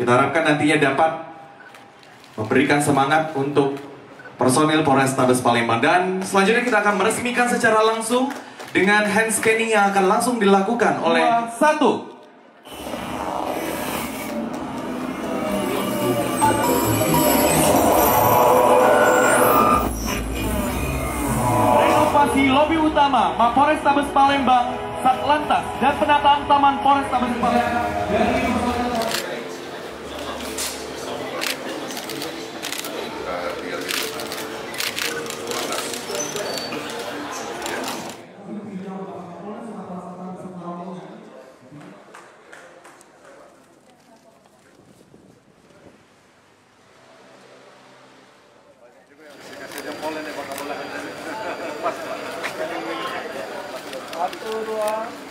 Kita harapkan nantinya dapat memberikan semangat untuk personil Polrestabes Palembang. Dan selanjutnya kita akan meresmikan secara langsung dengan hand scanning yang akan langsung dilakukan oleh 1. Renovasi lobi utama Mapolrestabes Palembang, Satlantas dan penataan Taman Polrestabes Palembang. Satu, dua.